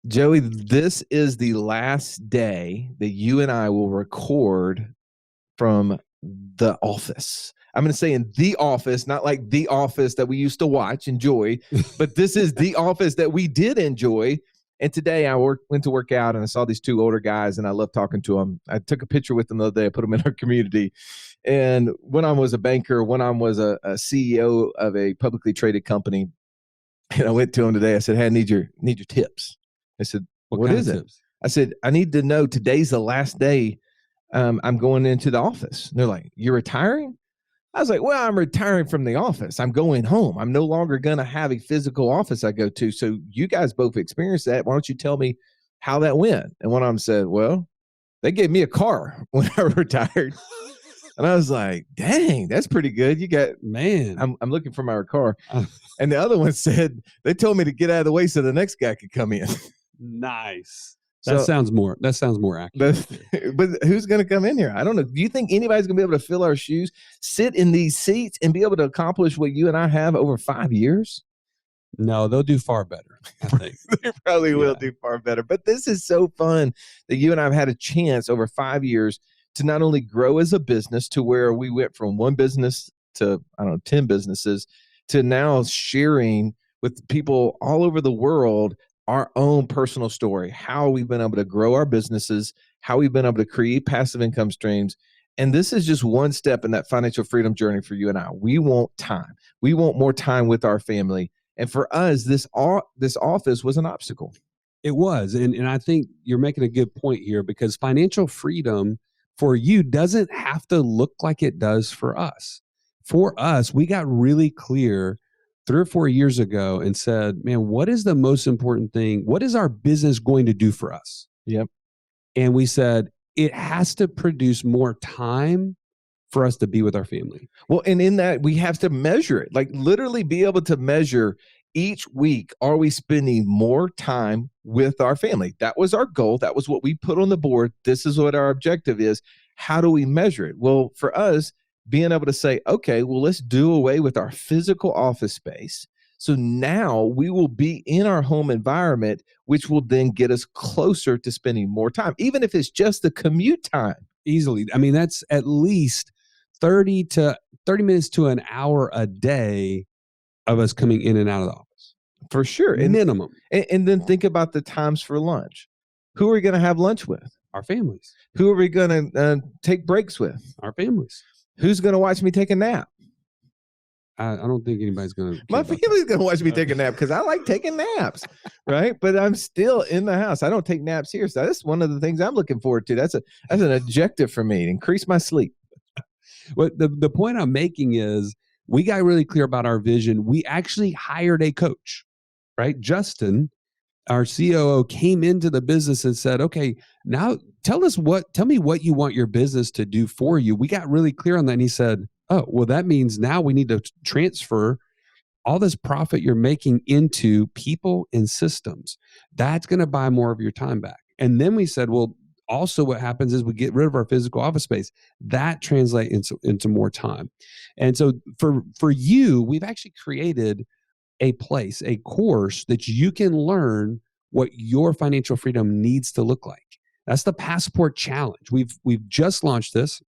Joey, this is the last day that you and I will record from the office. I'm going to say in the office, not like the office that we used to watch, enjoy, but this is the office that we did enjoy. And today I went to work out and I saw these two older guys and I love talking to them. I took a picture with them the other day. I put them in our community. And one of them was a banker. One of them was a CEO of a publicly traded company. And I went to him today. I said, hey, I need your tips. I said, what is it? Tips? I said, I need to know today's the last day I'm going into the office. And they're like, you're retiring? I was like, well, I'm retiring from the office. I'm going home. I'm no longer going to have a physical office I go to. So you guys both experienced that. Why don't you tell me how that went? And one of them said, well, they gave me a car when I retired. And I was like, dang, that's pretty good. You got, man, I'm looking for my car. And the other one said, they told me to get out of the way so the next guy could come in. Nice. That sounds more accurate. But who's going to come in here? I don't know. Do you think anybody's going to be able to fill our shoes, sit in these seats, and be able to accomplish what you and I have over 5 years? No, they'll do far better, I think. They probably will do far better. But this is so fun that you and I have had a chance over 5 years to not only grow as a business to where we went from one business to, 10 businesses, to now sharing with people all over the world our own personal story, how we've been able to grow our businesses, how we've been able to create passive income streams. And this is just one step in that financial freedom journey for you and I. We want time. We want more time with our family. And for us, this office was an obstacle. It was. And I think you're making a good point here, because financial freedom for you doesn't have to look like it does for us. For us, we got really clear 3 or 4 years ago and said, man, what is the most important thing? What is our business going to do for us? Yep. And we said, it has to produce more time for us to be with our family. Well, and in that, we have to measure it, like literally be able to measure each week, are we spending more time with our family? That was our goal. That was what we put on the board. This is what our objective is. How do we measure it? Well, for us, being able to say, okay, well, let's do away with our physical office space. So now we will be in our home environment, which will then get us closer to spending more time, even if it's just the commute time. Easily. I mean, that's at least 30 minutes to an hour a day of us coming in and out of the office. For sure. Minimum. And then think about the times for lunch. Who are we going to have lunch with? Our families. Who are we going to take breaks with? Our families. Who's going to watch me take a nap? I don't think anybody's going to. My family's going to watch me take a nap because I like taking naps, right? But I'm still in the house. I don't take naps here. So that's one of the things I'm looking forward to. That's an objective for me, increase my sleep. Well, the point I'm making is we got really clear about our vision. We actually hired a coach, right? Justin, our COO, came into the business and said, okay, now tell me what you want your business to do for you. We got really clear on that. And he said, oh, well, that means now we need to transfer all this profit you're making into people and systems. That's going to buy more of your time back. And then we said, well, also what happens is we get rid of our physical office space. That translates into more time. And so for you, we've actually created a course that you can learn what your financial freedom needs to look like. That's the Passport Challenge. We've just launched this.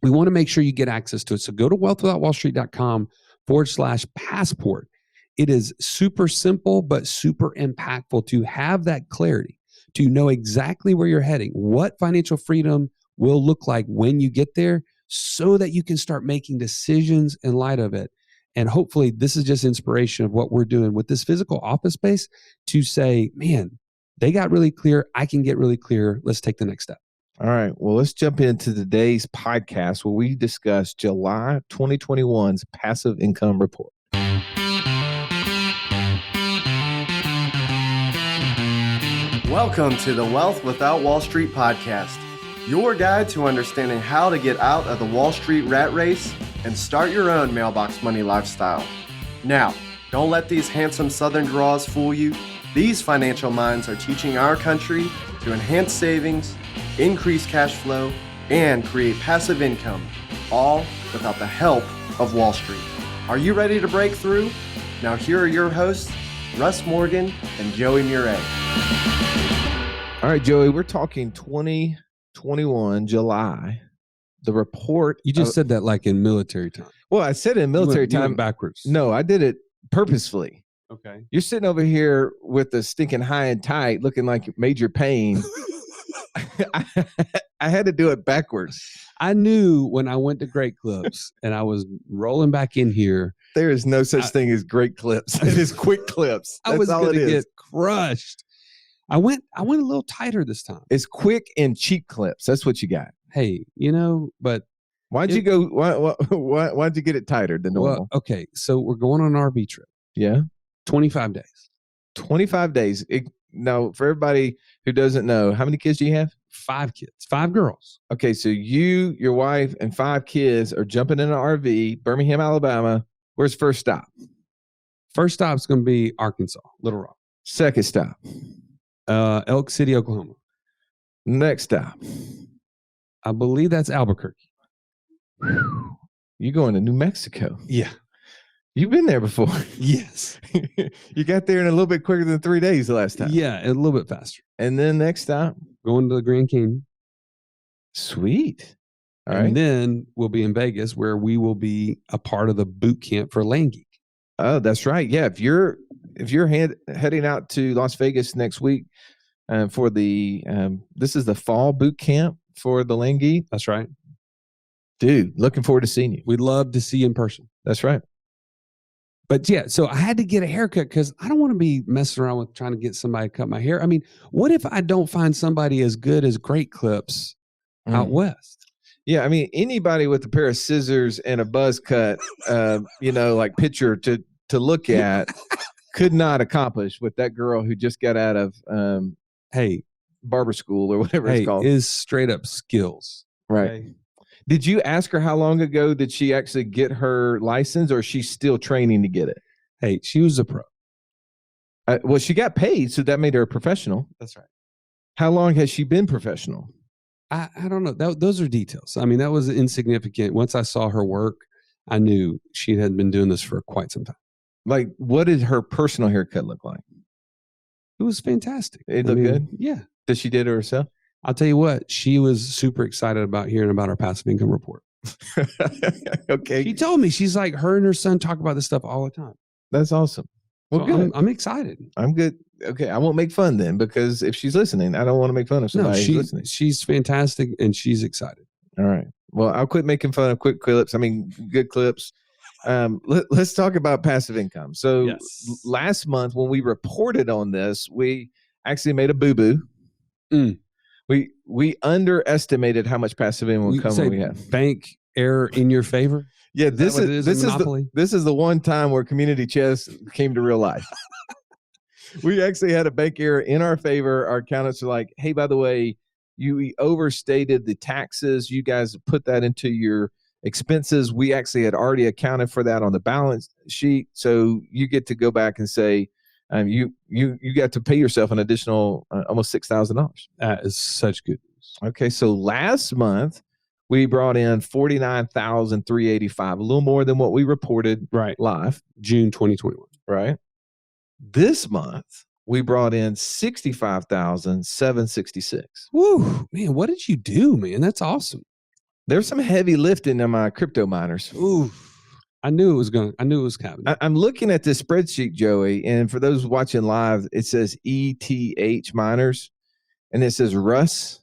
We want to make sure you get access to it. So go to wealthwithoutwallstreet.com/passport. It is super simple, but super impactful to have that clarity, to know exactly where you're heading, what financial freedom will look like when you get there, so that you can start making decisions in light of it. And hopefully this is just inspiration of what we're doing with this physical office space to say, man, they got really clear. I can get really clear. Let's take the next step. All right. Well, let's jump into today's podcast where we discuss July 2021's passive income report. Welcome to the Wealth Without Wall Street podcast, your guide to understanding how to get out of the Wall Street rat race and start your own mailbox money lifestyle. Now, don't let these handsome Southern draws fool you. These financial minds are teaching our country to enhance savings, increase cash flow, and create passive income, all without the help of Wall Street. Are you ready to break through? Now here are your hosts, Russ Morgan and Joey Murray. All right, Joey, we're talking 2021 July. The report. You just said that like in military time. Well, I said in military You time. went backwards. No, I did it purposefully. Okay. You're sitting over here with the stinking high and tight, looking like Major Payne. I had to do it backwards. I knew when I went to Great Clips and I was rolling back in here. There is no such thing as great clips. It is quick clips. That's I was all going it to is. get crushed. I went a little tighter this time. It's quick and cheap clips. That's what you got. Hey, but why'd you go? Why'd you get it tighter than normal? Well, okay, so we're going on an RV trip. Yeah, 25 days. 25 days. Now, for everybody who doesn't know, how many kids do you have? 5 kids, 5 girls. Okay, so you, your wife, and 5 kids are jumping in an RV, Birmingham, Alabama. Where's first stop? First stop's going to be Arkansas, Little Rock. Second stop? Elk City, Oklahoma. Next stop? I believe that's Albuquerque. You going to New Mexico? Yeah. You've been there before. Yes. You got there in a little bit quicker than 3 days the last time. Yeah, a little bit faster. And then next stop? Going to the Grand Canyon. Sweet. All right. And then we'll be in Vegas, where we will be a part of the boot camp for Land Geek. Oh, that's right. Yeah, if you're heading out to Las Vegas next week for the this is the fall boot camp for the Land Geek. That's right. Dude, looking forward to seeing you. We'd love to see you in person. That's right. But yeah, so I had to get a haircut because I don't want to be messing around with trying to get somebody to cut my hair. I mean, what if I don't find somebody as good as Great Clips out west? Yeah, I mean, anybody with a pair of scissors and a buzz cut, like picture to look at could not accomplish what that girl who just got out of barber school or whatever it's called. Is straight up skills. Right. Okay? Did you ask her how long ago did she actually get her license, or is she still training to get it? Hey, she was a pro. Well, she got paid, so that made her a professional. That's right. How long has she been professional? I don't know. Those are details. I mean, that was insignificant. Once I saw her work, I knew she had been doing this for quite some time. Like, what did her personal haircut look like? It was fantastic. It looked good? Yeah. Did she did it herself? I'll tell you what, she was super excited about hearing about our passive income report. Okay. She told me, she's like, her and her son talk about this stuff all the time. That's awesome. Well, So good. I'm excited. I'm good. Okay. I won't make fun then, because if she's listening, I don't want to make fun of somebody who's listening. She's fantastic and she's excited. All right. Well, I'll quit making fun of quick clips. I mean, good clips. Let's talk about passive income. So last month when we reported on this, we actually made a boo-boo. We underestimated how much passive income we have. Bank error in your favor. Yeah, this is the one time where community chess came to real life. We actually had a bank error in our favor. Our accountants are like, "Hey, by the way, you overstated the taxes. You guys put that into your expenses. We actually had already accounted for that on the balance sheet. So you get to go back and say, you got to pay yourself an additional almost $6,000. That is such good news. Okay, so last month we brought in $49,385, a little more than what we reported live, June 2021. Right. This month we brought in $65,766. Woo, man! What did you do, man? That's awesome. There's some heavy lifting in my crypto miners. Ooh. I knew it was happening. I'm looking at this spreadsheet, Joey, and for those watching live, it says ETH miners, and it says Russ,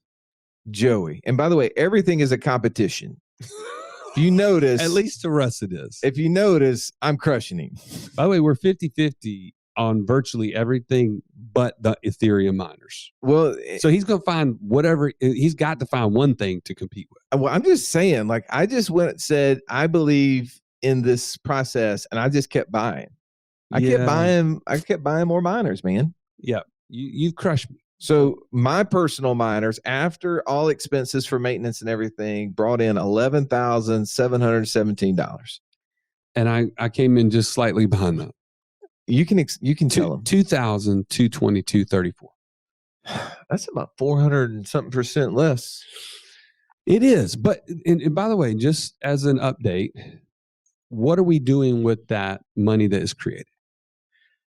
Joey. And by the way, everything is a competition. If you notice, at least to Russ it is. If you notice, I'm crushing him. By the way, we're 50-50 on virtually everything but the Ethereum miners. Well, so he's going to find whatever. He's got to find one thing to compete with. Well, I'm just saying, like, I just went and said, I believe in this process, and I just kept buying. I kept buying more miners, man. Yeah, you've crushed me. So my personal miners, after all expenses for maintenance and everything, brought in $11,717. And I came in just slightly behind that. You can tell them $2,222.34. That's about 400 and something percent less. It is, but and by the way, just as an update, what are we doing with that money that is created?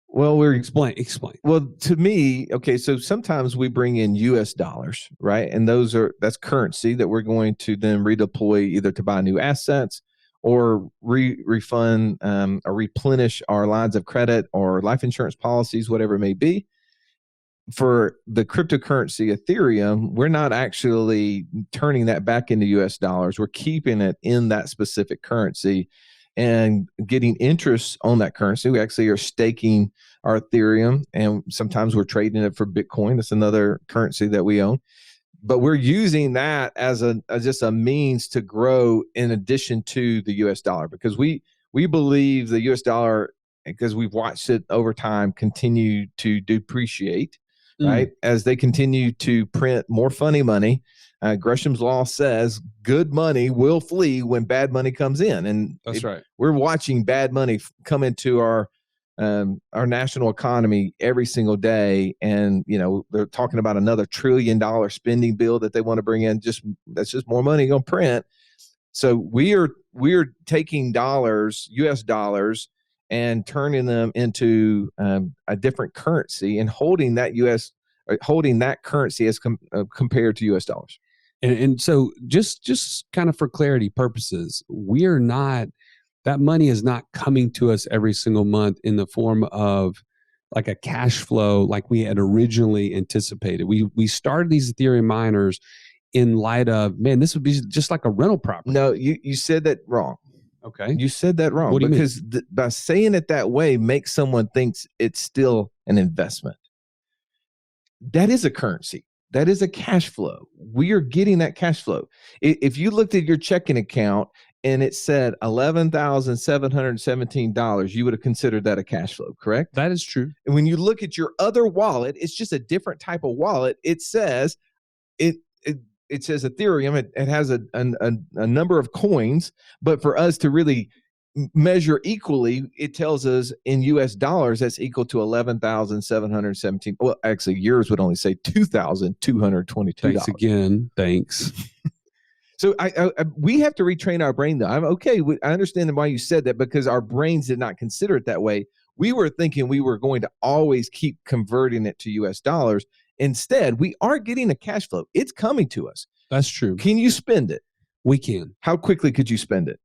Well, Explain. Well, to me, okay, so sometimes we bring in US dollars, right? And that's currency that we're going to then redeploy either to buy new assets or refund or replenish our lines of credit or life insurance policies, whatever it may be. For the cryptocurrency Ethereum, we're not actually turning that back into US dollars. We're keeping it in that specific currency and getting interest on that currency. We actually are staking our Ethereum, and sometimes we're trading it for Bitcoin. That's another currency that we own. But we're using that as just a means to grow in addition to the US dollar, because we believe the US dollar, because we've watched it over time continue to depreciate, right? As they continue to print more funny money. Gresham's law says good money will flee when bad money comes in. And that's right. We're watching bad money come into our national economy every single day. And, they're talking about another $1 trillion spending bill that they want to bring in. That's just more money going to print. So we're taking dollars, US dollars, and turning them into a different currency and holding that currency as compared to US dollars. And so just kind of for clarity purposes, that money is not coming to us every single month in the form of like a cash flow like we had originally anticipated. We started these Ethereum miners in light of, man, this would be just like a rental property. No, you said that wrong. Okay. You said that wrong. What do you because mean? By saying it that way makes someone thinks it's still an investment. That is a currency. That is a cash flow. We are getting that cash flow. If you looked at your checking account and it said $11,717, you would have considered that a cash flow, correct? That is true. And when you look at your other wallet, it's just a different type of wallet. It says it says Ethereum. It has a number of coins, but for us to really measure equally, it tells us in US dollars that's equal to 11,717. Well, actually, yours would only say $2,222. Thanks again. Thanks. So we have to retrain our brain, though. I'm okay. I understand why you said that, because our brains did not consider it that way. We were thinking we were going to always keep converting it to US dollars. Instead, we are getting a cash flow. It's coming to us. That's true. Can you spend it? We can. How quickly could you spend it?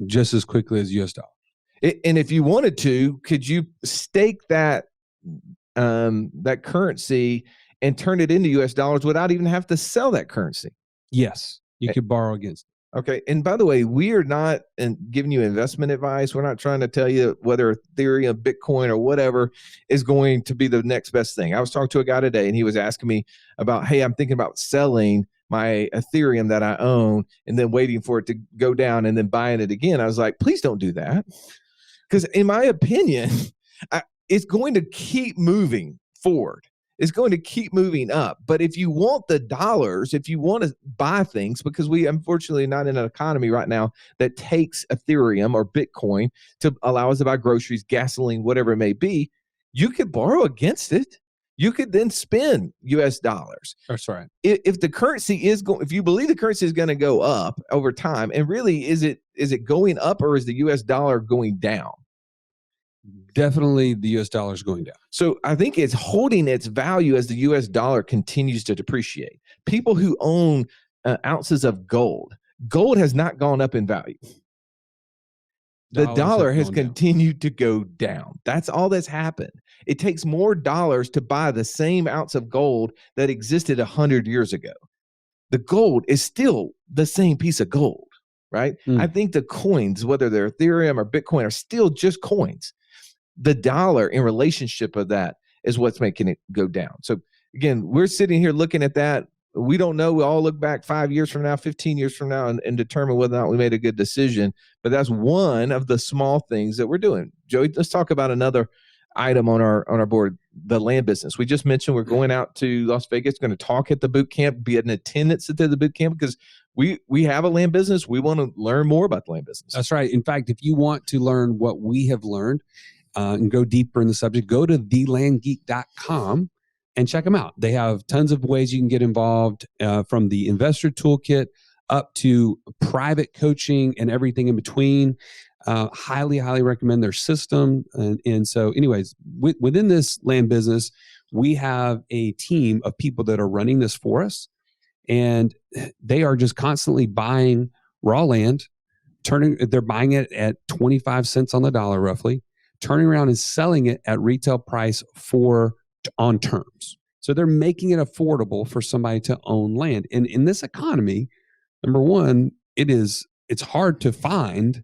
Just as quickly as US dollars. And if you wanted to, could you stake that currency and turn it into US dollars without even have to sell that currency? Yes, you could borrow against it. Okay. And by the way, we are not giving you investment advice. We're not trying to tell you whether Ethereum, Bitcoin, or whatever is going to be the next best thing. I was talking to a guy today, and he was asking me about, hey, I'm thinking about selling my Ethereum that I own and then waiting for it to go down and then buying it again. I was like, please don't do that. Because in my opinion, it's going to keep moving forward. It's going to keep moving up. But if you want the dollars, if you want to buy things, because we unfortunately are not in an economy right now that takes Ethereum or Bitcoin to allow us to buy groceries, gasoline, whatever it may be, you could borrow against it. You could then spend US dollars. That's right. If the currency if you believe the currency is going to go up over time, and really, is it going up, or is the US dollar going down? Definitely the US dollar is going down. So I think it's holding its value as the US dollar continues to depreciate. People who own ounces of gold has not gone up in value. The dollar has continued to go down. That's all that's happened. It takes more dollars to buy the same ounce of gold that existed 100 years ago. The gold is still the same piece of gold, right? I think the coins, whether they're Ethereum or Bitcoin, are still just coins. The dollar in relationship of that is what's making it go down. So again, we're sitting here looking at that. We don't know. We'll all look back 5 years from now, 15 years from now, and determine whether or not we made a good decision. But that's one of the small things that we're doing. Joey, let's talk about another item on our board, the land business. We just mentioned we're going out to Las Vegas, going to talk at the boot camp, be in attendance at the boot camp, because we have a land business. We want to learn more about the land business. That's right. In fact, if you want to learn what we have learned and go deeper in the subject, go to thelandgeek.com and check them out. They have tons of ways you can get involved, from the investor toolkit up to private coaching and everything in between. Highly, highly recommend their system. And so anyways, within this land business, we have a team of people that are running this for us. And they are just constantly buying raw land, they're buying it at 25 cents on the dollar roughly, turning around and selling it at retail price on terms. So they're making it affordable for somebody to own land. And in this economy, number one, it's hard to find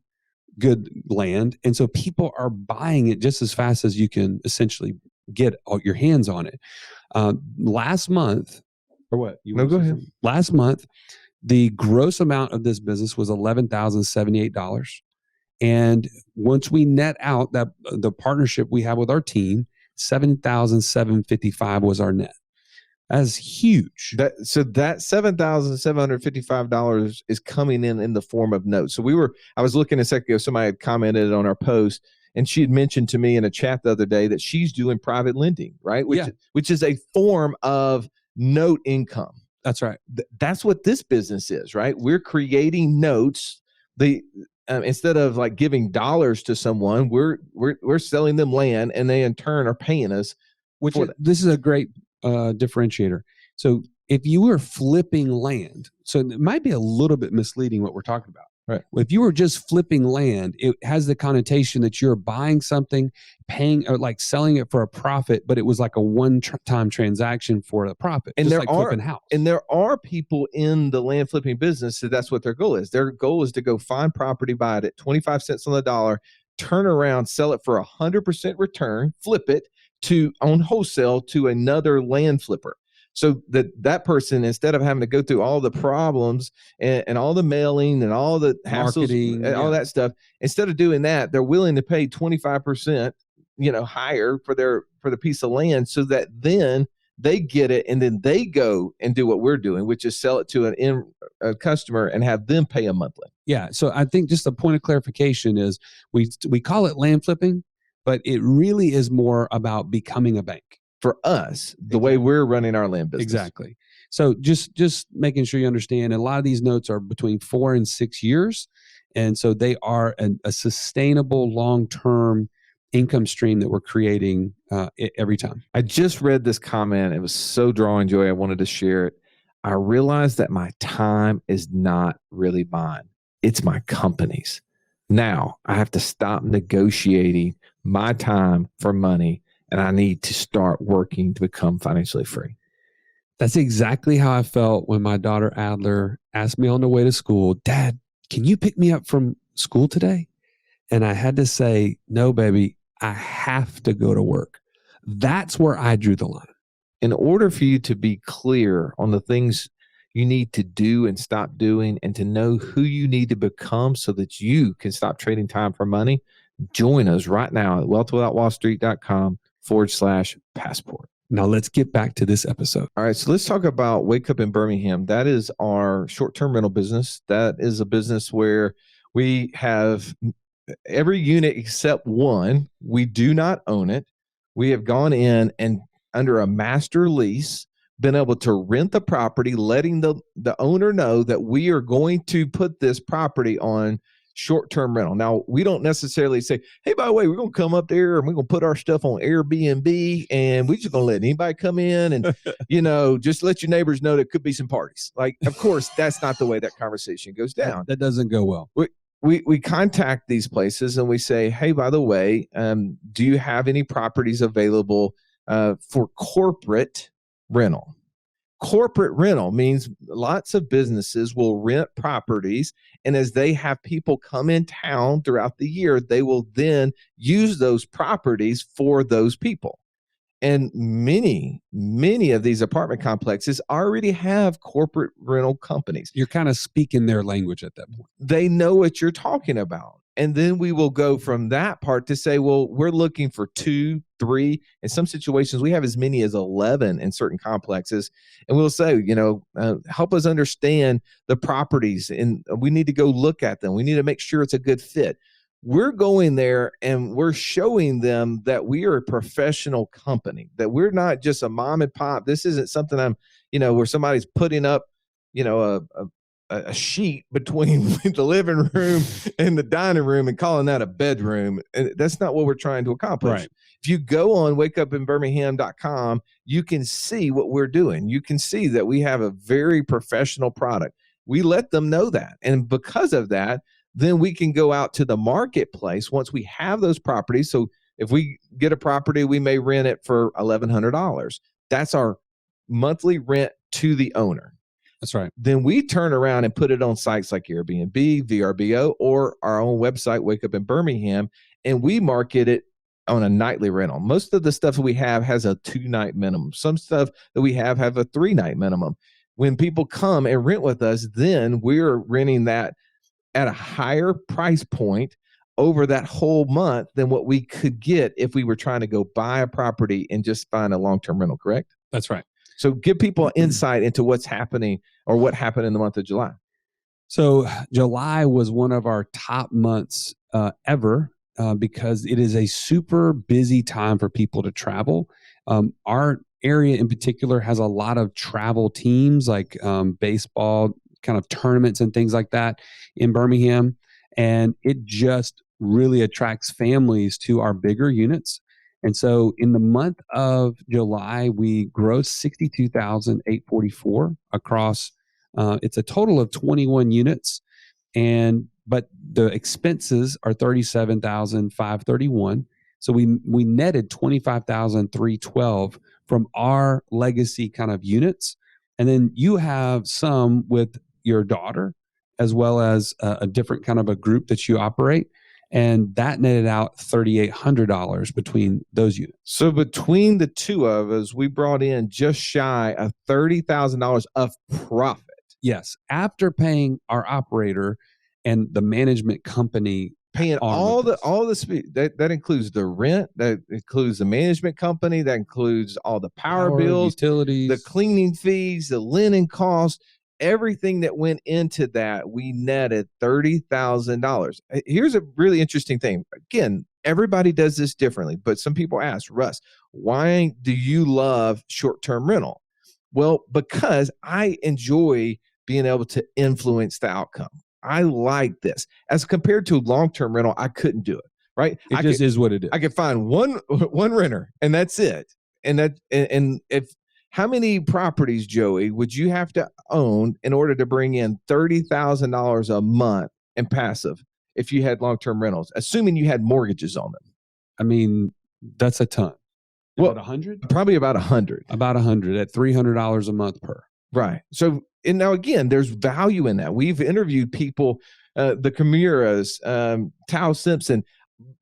good land. And so people are buying it just as fast as you can essentially get your hands on it. Last month, or what? No, go ahead. Last month, the gross amount of this business was $11,078. And once we net out the partnership we have with our team, $7,755 was our net. That's huge. So that $7,755 is coming in the form of notes. So I was looking a second ago, somebody had commented on our post, and she had mentioned to me in a chat the other day that she's doing private lending, right? Which is a form of note income. That's right. That's what this business is, right? We're creating notes. Instead of like giving dollars to someone, we're selling them land, and they in turn are paying us. This is a great differentiator. So if you were flipping land, so it might be a little bit misleading what we're talking about. Right. If you were just flipping land, it has the connotation that you're buying something, paying, or like selling it for a profit, but it was like a one-time transaction for a profit. And just like flipping house. And there are people in the land flipping business, so that's what their goal is. Their goal is to go find property, buy it at 25 cents on the dollar, turn around, sell it for 100% return, flip it on wholesale to another land flipper. So that person, instead of having to go through all the problems and all the mailing and all the hassles and all that stuff, instead of doing that, they're willing to pay 25%, higher for the piece of land, so that then they get it, and then they go and do what we're doing, which is sell it to a customer and have them pay a monthly. Yeah. So I think just a point of clarification is we call it land flipping, but it really is more about becoming a bank. For us, the way we're running our land business. Exactly. So just making sure you understand, a lot of these notes are between 4 and 6 years. And so they are a sustainable long-term income stream that we're creating every time. I just read this comment. It was so drawing, Joey. I wanted to share it. I realized that my time is not really mine. It's my company's. Now I have to stop negotiating my time for money, and I need to start working to become financially free. That's exactly how I felt when my daughter Adler asked me on the way to school, "Dad, can you pick me up from school today?" And I had to say, "No, baby, I have to go to work." That's where I drew the line. In order for you to be clear on the things you need to do and stop doing, and to know who you need to become so that you can stop trading time for money, join us right now at wealthwithoutwallstreet.com/passport. Now let's get back to this episode. All right, so let's talk about Wake Up in Birmingham. That is our short-term rental business. That is a business where we have every unit except one. We do not own it. We have gone in and under a master lease, been able to rent the property, letting the owner know that we are going to put this property on short-term rental. Now, we don't necessarily say, "Hey, by the way, we're going to come up there and we're going to put our stuff on Airbnb and we're just going to let anybody come in and, just let your neighbors know there could be some parties." Like, of course, that's not the way that conversation goes down. That doesn't go well. We contact these places and we say, "Hey, by the way, do you have any properties available for corporate rental?" Corporate rental means lots of businesses will rent properties, and as they have people come in town throughout the year, they will then use those properties for those people. And many of these apartment complexes already have corporate rental companies. You're kind of speaking their language at that point. They know what you're talking about. And then we will go from that part to say, well, we're looking for 2, 3. In some situations, we have as many as 11 in certain complexes. And we'll say, help us understand the properties, and we need to go look at them. We need to make sure it's a good fit. We're going there and we're showing them that we are a professional company, that we're not just a mom and pop. This isn't something where somebody's putting up, a a sheet between the living room and the dining room and calling that a bedroom. And that's not what we're trying to accomplish. Right. If you go on wakeupinbirmingham.com, you can see what we're doing. You can see that we have a very professional product. We let them know that. And because of that, then we can go out to the marketplace once we have those properties. So if we get a property, we may rent it for $1,100. That's our monthly rent to the owner. That's right. Then we turn around and put it on sites like Airbnb, VRBO, or our own website, Wake Up in Birmingham, and we market it on a nightly rental. Most of the stuff that we have has a 2-night minimum. Some stuff that we have a 3-night minimum. When people come and rent with us, then we're renting that at a higher price point over that whole month than what we could get if we were trying to go buy a property and just find a long-term rental, correct? That's right. So give people insight into what's happening or what happened in the month of July. So July was one of our top months ever because it is a super busy time for people to travel. Our area in particular has a lot of travel teams like baseball kind of tournaments and things like that in Birmingham. And it just really attracts families to our bigger units. And so in the month of July, we grossed $62,844 across, it's a total of 21 units. But the expenses are $37,531. So we netted $25,312 from our legacy kind of units. And then you have some with your daughter, as well as a different kind of a group that you operate. And that netted out $3,800 between those units. So between the two of us, we brought in just shy of $30,000 of profit. Yes. After paying our operator and the management company. Paying all the that includes the rent, that includes the management company, that includes all the power bills, utilities, the cleaning fees, the linen costs. Everything that went into that, we netted $30,000. Here's a really interesting thing. Again, everybody does this differently, but some people ask, Russ, why do you love short-term rental? Well, because I enjoy being able to influence the outcome. I like this. As compared to long-term rental, I couldn't do it, right? It just is what it is. I could find one renter and that's it. And if how many properties, Joey, would you have to own in order to bring in $30,000 a month in passive if you had long-term rentals, assuming you had mortgages on them? I mean, that's a ton. Well, about 100? Probably about 100. About 100 at $300 a month per. Right. So, and now again, there's value in that. We've interviewed people, the Camiras, Tao Simpson,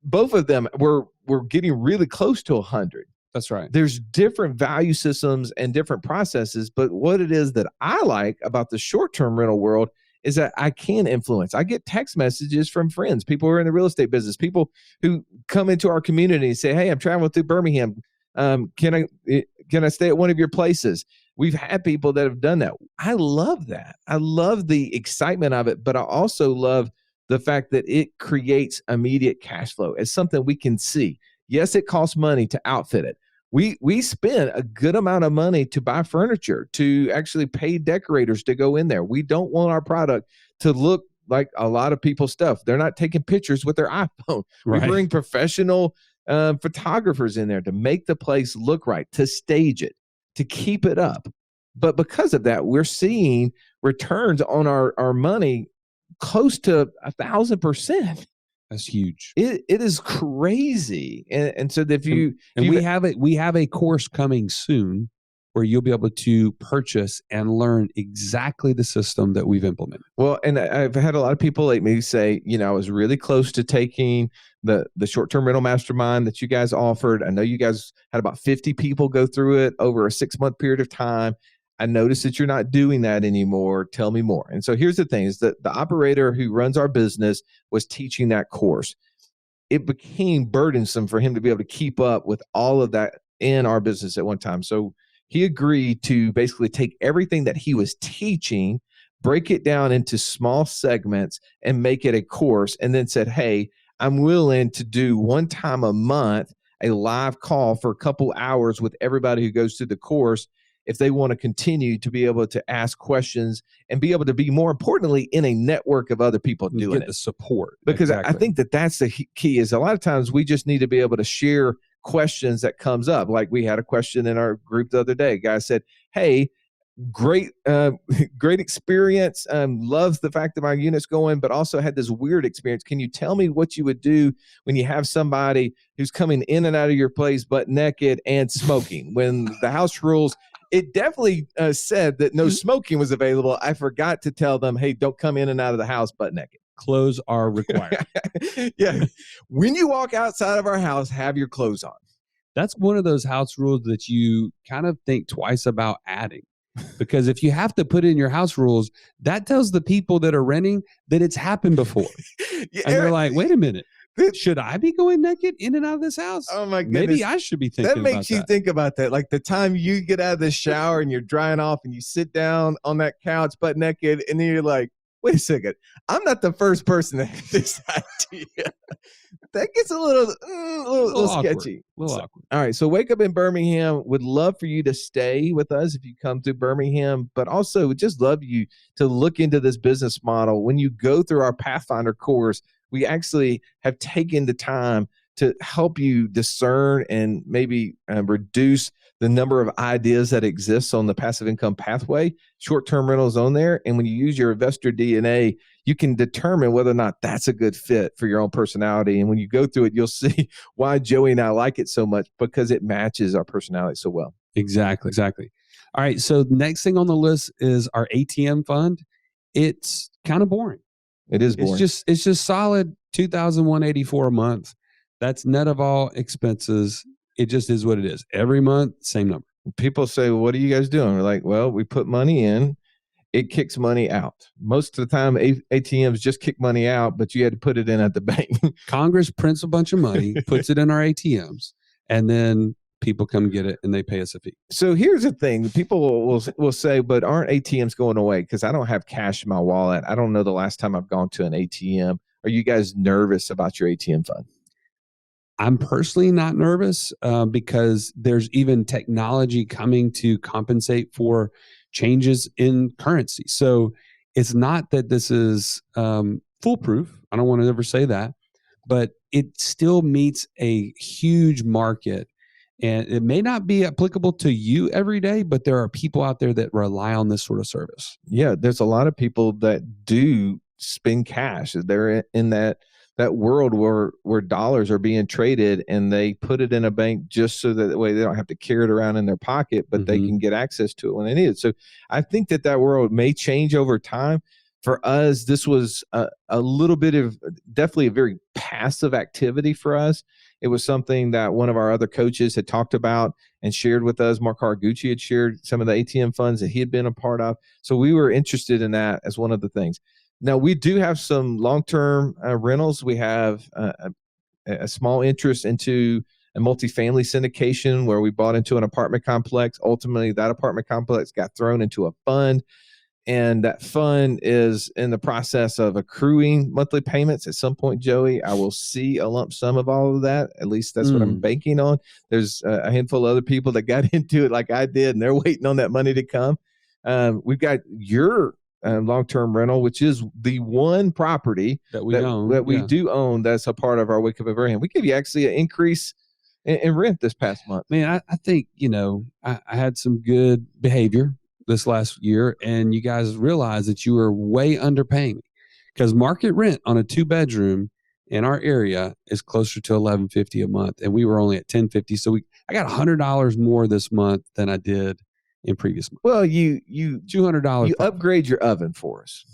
both of them were getting really close to 100. That's right. There's different value systems and different processes, but what it is that I like about the short-term rental world is that I can influence. I get text messages from friends, people who are in the real estate business, people who come into our community and say, "Hey, I'm traveling through Birmingham. Can I stay at one of your places?" We've had people that have done that. I love that. I love the excitement of it, but I also love the fact that it creates immediate cash flow. It's something we can see. Yes, it costs money to outfit it. We spend a good amount of money to buy furniture, to actually pay decorators to go in there. We don't want our product to look like a lot of people's stuff. They're not taking pictures with their iPhone. Right. We bring professional photographers in there to make the place look right, to stage it, to keep it up. But because of that, we're seeing returns on our money close to 1,000%. That's huge. It is crazy. And so if you we have a course coming soon where you'll be able to purchase and learn exactly the system that we've implemented. Well, and I've had a lot of people like me say, I was really close to taking the short-term rental mastermind that you guys offered. I know you guys had about 50 people go through it over a 6-month period of time. I noticed that you're not doing that anymore. Tell me more. And so here's the thing is that the operator who runs our business was teaching that course. It became burdensome for him to be able to keep up with all of that in our business at one time. So he agreed to basically take everything that he was teaching, break it down into small segments and make it a course, and then said, "Hey, I'm willing to do one time a month, a live call for a couple hours with everybody who goes through the course. if they want to continue to be able to ask questions and be able to be, more importantly, in a network of other people doing Get the support. Because exactly. I think that that's the key, is a lot of times we just need to be able to share questions that comes up. Like we had a question in our group the other day. A guy said, hey, great great experience, loves the fact that my unit's going, but also had this weird experience. Can you tell me what you would do when you have somebody who's coming in and out of your place butt naked and smoking? When the house rules, it definitely said that no smoking was available. I forgot to tell them, hey, don't come in and out of the house butt naked. Clothes are required. Yeah. When you walk outside of our house, have your clothes on. That's one of those house rules that you kind of think twice about adding. Because if you have to put in your house rules, that tells the people that are renting that it's happened before. Yeah, and they're like, wait a minute, should I be going naked in and out of this house? Oh my goodness. Maybe I should be thinking about that. That makes you think about that. Like the time you get out of the shower and you're drying off and you sit down on that couch butt naked, and then you're like, wait a second, I'm not the first person to have this idea. That gets a little sketchy. A little awkward. All right. So Wake Up in Birmingham would love for you to stay with us if you come through Birmingham, but also would just love you to look into this business model. When you go through our Pathfinder course, we actually have taken the time to help you discern and maybe reduce the number of ideas that exists on the passive income pathway. Short-term rentals on there. And when you use your investor DNA, you can determine whether or not that's a good fit for your own personality. And when you go through it, you'll see why Joey and I like it so much, because it matches our personality so well. Exactly. All right. So the next thing on the list is our ATM fund. It's kind of boring. It is boring. It's just solid $2,184 a month. That's net of all expenses. It just is what it is. Every month, same number. People say, well, what are you guys doing? We're like, well, we put money in, it kicks money out. Most of the time, ATMs just kick money out, but you had to put it in at the bank. Congress prints a bunch of money, puts it in our ATMs, and then people come get it and they pay us a fee. So here's the thing. People will say, but aren't ATMs going away? Because I don't have cash in my wallet. I don't know the last time I've gone to an ATM. Are you guys nervous about your ATM fund? I'm personally not nervous because there's even technology coming to compensate for changes in currency. So it's not that this is foolproof. I don't want to ever say that, but it still meets a huge market. And it may not be applicable to you every day, but there are people out there that rely on this sort of service. Yeah, there's a lot of people that do spend cash. They're in that world where dollars are being traded, and they put it in a bank just so that way they don't have to carry it around in their pocket, but they can get access to it when they need it. So I think that world may change over time. For us, this was a little bit of definitely a very passive activity for us. It was something that one of our other coaches had talked about and shared with us. Mark Haraguchi had shared some of the ATM funds that he had been a part of. So we were interested in that as one of the things. Now, we do have some long-term rentals. We have a small interest into a multifamily syndication where we bought into an apartment complex. Ultimately, that apartment complex got thrown into a fund, and that fund is in the process of accruing monthly payments. At some point, Joey, I will see a lump sum of all of that. At least that's what I'm banking on. There's a handful of other people that got into it like I did, and they're waiting on that money to come. We've got your long-term rental, which is the one property that we own, that we do own. That's a part of our Wake Up in Birmingham. We give you actually an increase in rent this past month. Man, I think, I had some good behavior this last year, and you guys realized that you were way underpaying me, because market rent on a 2-bedroom in our area is closer to $1,150 a month, and we were only at $1,050. So I got $100 more this month than I did in previous months. Well, you $200. You upgrade your oven for us.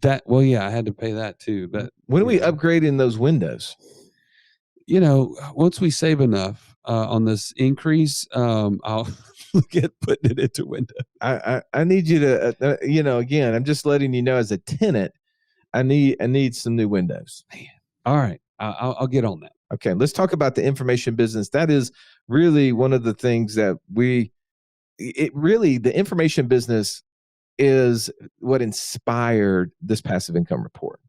I had to pay that too. But when are we upgrading those windows? Once we save enough on this increase, I'll look at putting it into window. I need you to, again, I'm just letting you know as a tenant, I need some new windows. Man. All right, I'll get on that. Okay, let's talk about the information business. That is really one of the things that the information business is what inspired this passive income report.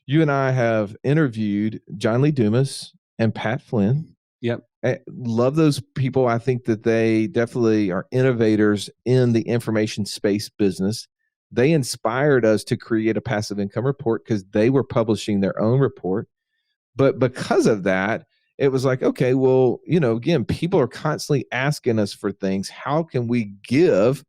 You and I have interviewed John Lee Dumas and Pat Flynn. Yep. I love those people. I think that they definitely are innovators in the information space business. They inspired us to create a passive income report because they were publishing their own report. But because of that, it was like, okay, well, again, people are constantly asking us for things. How can we give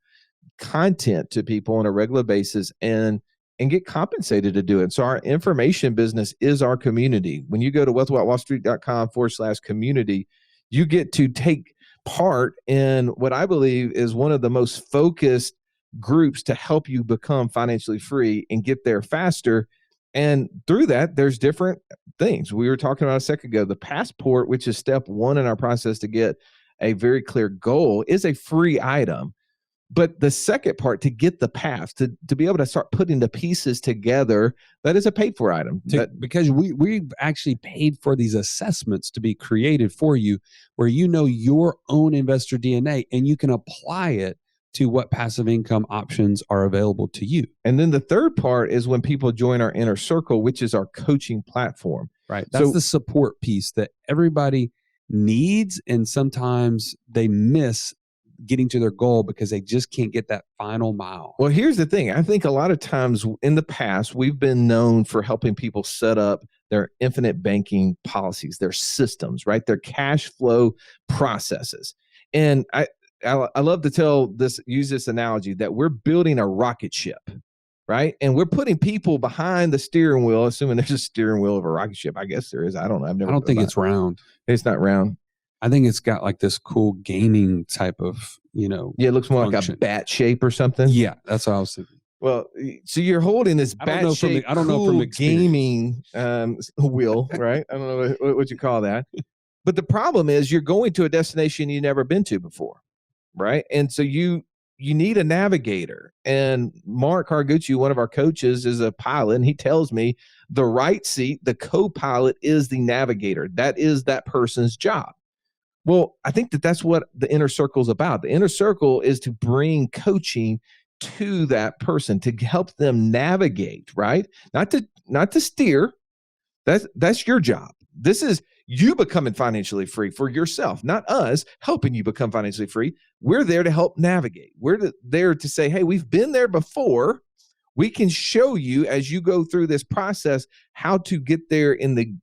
content to people on a regular basis and get compensated to do it? So our information business is our community. When you go to wealthwithoutwallstreet.com/community, you get to take part in what I believe is one of the most focused groups to help you become financially free and get there faster. And through that, there's different things. We were talking about a second ago. The passport, which is step one in our process to get a very clear goal, is a free item. But the second part, to get the path, to be able to start putting the pieces together, that is a paid for item. Because we've actually paid for these assessments to be created for you, where you know your own investor DNA and you can apply it to what passive income options are available to you. And then the third part is when people join our inner circle, which is our coaching platform. Right. That's the support piece that everybody needs. And sometimes they miss getting to their goal because they just can't get that final mile. Well, here's the thing. I think a lot of times in the past, we've been known for helping people set up their infinite banking policies, their systems, right? Their cash flow processes. And I love to use this analogy that we're building a rocket ship, right? And we're putting people behind the steering wheel, assuming there's a steering wheel of a rocket ship. I guess there is. I don't know. I don't think it's round. It's not round. I think it's got like this cool gaming type of, Yeah, it looks more function. Like a bat shape or something. Yeah, that's what I was thinking. Well, so you're holding this bat shape, cool gaming wheel, right? I don't know what you call that. But the problem is you're going to a destination you've never been to before, right? And so you need a navigator. And Mark Hargucci, one of our coaches, is a pilot, and he tells me the right seat, the co-pilot, is the navigator. That is that person's job. Well, I think that's what the inner circle is about. The inner circle is to bring coaching to that person, to help them navigate, right? Not to steer. That's your job. This is you becoming financially free for yourself, not us helping you become financially free. We're there to help navigate. We're there to say, hey, we've been there before. We can show you as you go through this process how to get there in the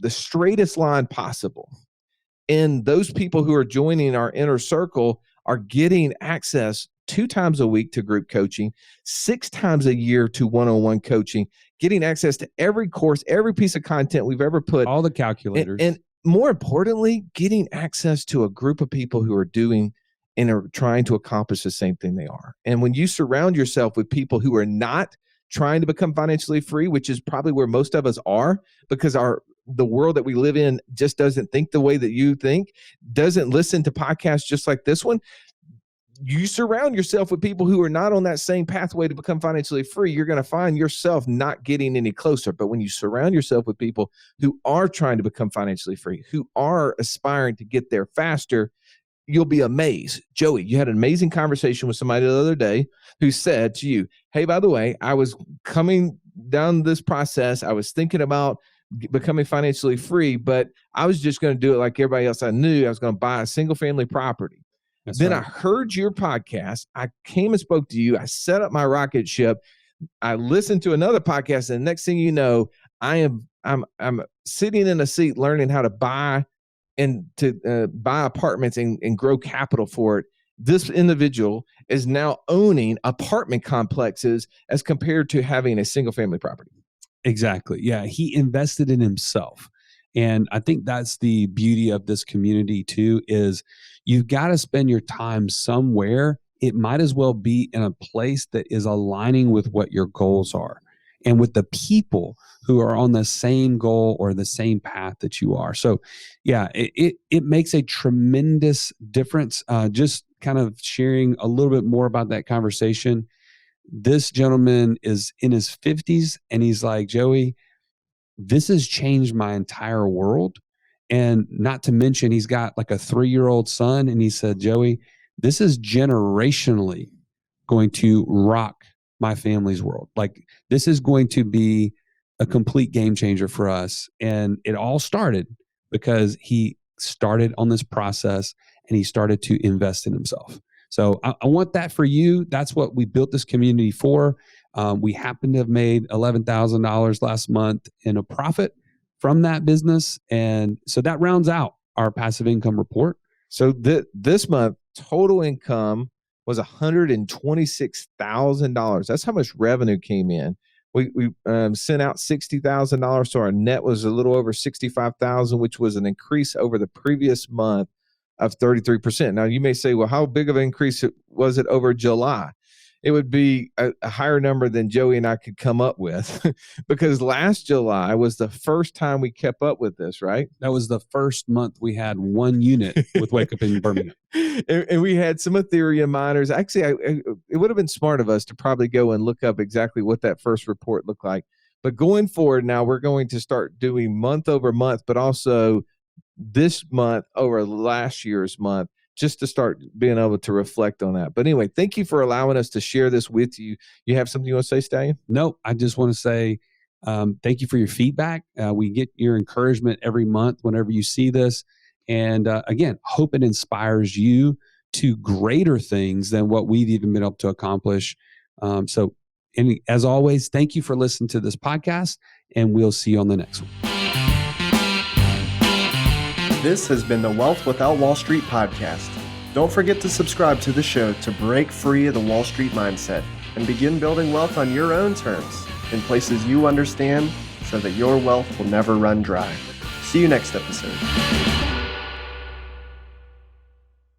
straightest line possible. And those people who are joining our inner circle are getting access 2 times a week to group coaching, 6 times a year to one-on-one coaching, getting access to every course, every piece of content we've ever put. All the calculators. And more importantly, getting access to a group of people who are doing and are trying to accomplish the same thing they are. And when you surround yourself with people who are not trying to become financially free, which is probably where most of us are, because the world that we live in just doesn't think the way that you think, doesn't listen to podcasts just like this one. You surround yourself with people who are not on that same pathway to become financially free, you're going to find yourself not getting any closer. But when you surround yourself with people who are trying to become financially free, who are aspiring to get there faster, you'll be amazed. Joey, you had an amazing conversation with somebody the other day who said to you, hey, by the way, I was coming down this process. I was thinking about becoming financially free, but I was just going to do it like everybody else I knew. I was going to buy a single family property. Then I heard your podcast. I came and spoke to you. I set up my rocket ship. I listened to another podcast, and the next thing you know, I'm sitting in a seat learning how to buy and to buy apartments and grow capital for it. This individual is now owning apartment complexes as compared to having a single family property. Exactly. Yeah. He invested in himself. And I think that's the beauty of this community too, is you've got to spend your time somewhere. It might as well be in a place that is aligning with what your goals are and with the people who are on the same goal or the same path that you are. So yeah, it makes a tremendous difference. Just kind of sharing a little bit more about that conversation. This gentleman is in his 50s and he's like, Joey, this has changed my entire world. And not to mention, he's got like a 3-year-old son. And he said, Joey, this is generationally going to rock my family's world. Like, this is going to be a complete game changer for us. And it all started because he started on this process and he started to invest in himself. So I want that for you. That's what we built this community for. We happen to have made $11,000 last month in a profit from that business. And so that rounds out our passive income report. So this month, total income was $126,000. That's how much revenue came in. We sent out $60,000, so our net was a little over $65,000, which was an increase over the previous month of 33%. Now, you may say, well, how big of an increase was it over July? It would be a higher number than Joey and I could come up with because last July was the first time we kept up with this, right? That was the first month we had one unit with Wake Up in Birmingham. And we had some Ethereum miners. Actually, it would have been smart of us to probably go and look up exactly what that first report looked like. But going forward now, we're going to start doing month over month, but also this month over last year's month, just to start being able to reflect on that. But anyway, thank you for allowing us to share this with you. You have something you want to say, Stallion? No, I just want to say thank you for your feedback. We get your encouragement every month whenever you see this. And again, hope it inspires you to greater things than what we've even been able to accomplish. So as always, thank you for listening to this podcast, and we'll see you on the next one. This has been the Wealth Without Wall Street podcast. Don't forget to subscribe to the show to break free of the Wall Street mindset and begin building wealth on your own terms in places you understand so that your wealth will never run dry. See you next episode.